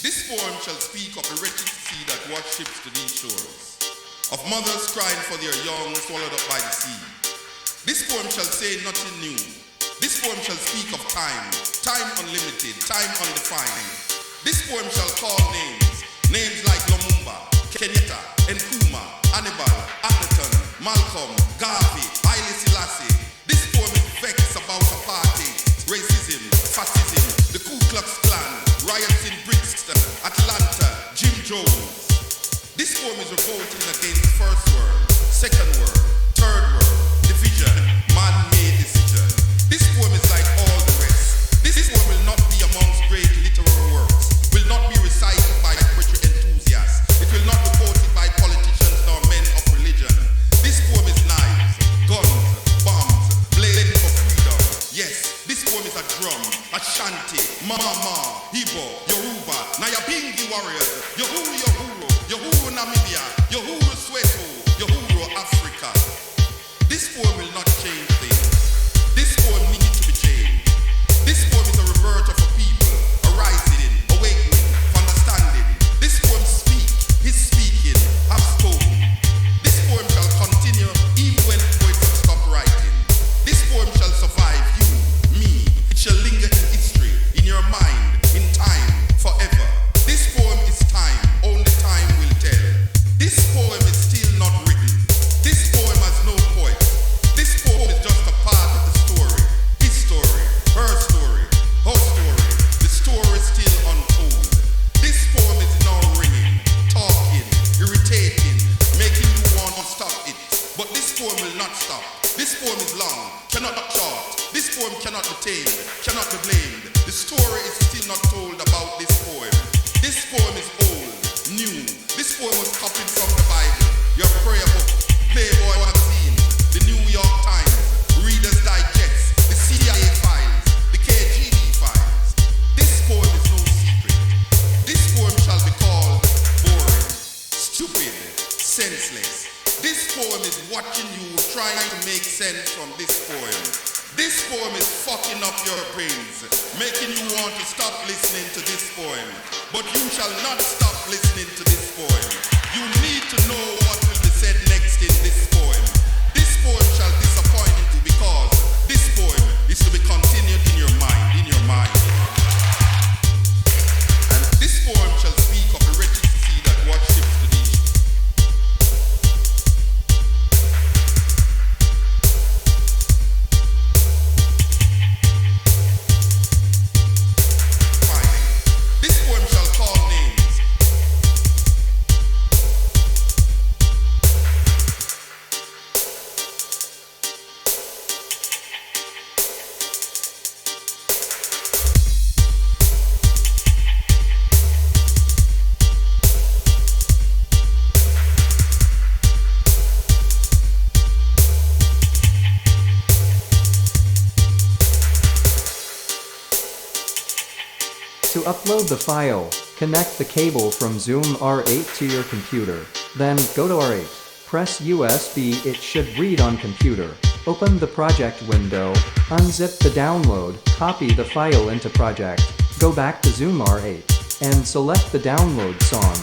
This poem shall speak of the wretched sea that washed ships to these shores, of mothers crying for their young swallowed up by the sea. This poem shall say nothing new. This poem shall speak of time, time unlimited, time undefined. This poem shall call names, names like Lumumba, Kenyatta, Nkrumah, Hannibal, Akhenaton, Malcolm, Garvey, Haile Selassie. This poem is vexed about apartheid, racism, fascism, the Ku Klux Klan, riots in Brixton, Atlanta, Jim Jones. This poem is revolting against first world, second world, third world, division, man-made decision. This poem is like all the rest. This poem will not be amongst great literary works, will not be recited by poetry enthusiasts. It will not be quoted by politicians nor men of religion. This poem is knives, guns, bombs, blazing for freedom. Yes, this poem is a drum, a shanty, mama, Igbo, Yoruba, Nyabingi warriors, Yohuru, Yohuru, Yohuru Namibia, Yohuru Soweto, Yohuru Africa. This poem will not change things. This poem needs to be changed. This poem is a rebirth of a people, arising, awakening, understanding. This poem is speaking, have spoken. This poem shall continue even when poets have stopped writing. This poem shall survive you, me. It shall linger in history, in your mind, in time, forever. This poem is time, only time will tell. This poem is still not written. This poem has no poet. This poem is just a part of the story. His story, her story, her story. The story is still untold. This poem is now ringing, talking, irritating, making you want to stop it. But this poem will not stop. This poem is long, cannot be short. This poem cannot be tamed, cannot be blamed. The story is still not told about this poem. This poem is old, new. This poem was copied from the Bible, your prayer book, Playboy magazine, the New York Times, Reader's Digest, the CIA files, the KGB files. This poem is no secret. This poem shall be called boring, stupid, senseless. This poem is watching you trying to make sense from this poem. This poem is fucking up your brains, making you want to stop listening to this poem. But you shall not stop listening to this poem. You need to know what will be said next in this poem. This poem shall disappoint you because this poem is to be continued in your mind, in your mind. And this poem shall speak of the wretched sea that washed ships to these. This poem shall call names. To upload the file, connect the cable from Zoom R8 to your computer. Then, go to R8. Press USB, it should read on computer. Open the project window, unzip the download, copy the file into project. Go back to Zoom R8, and select the download song.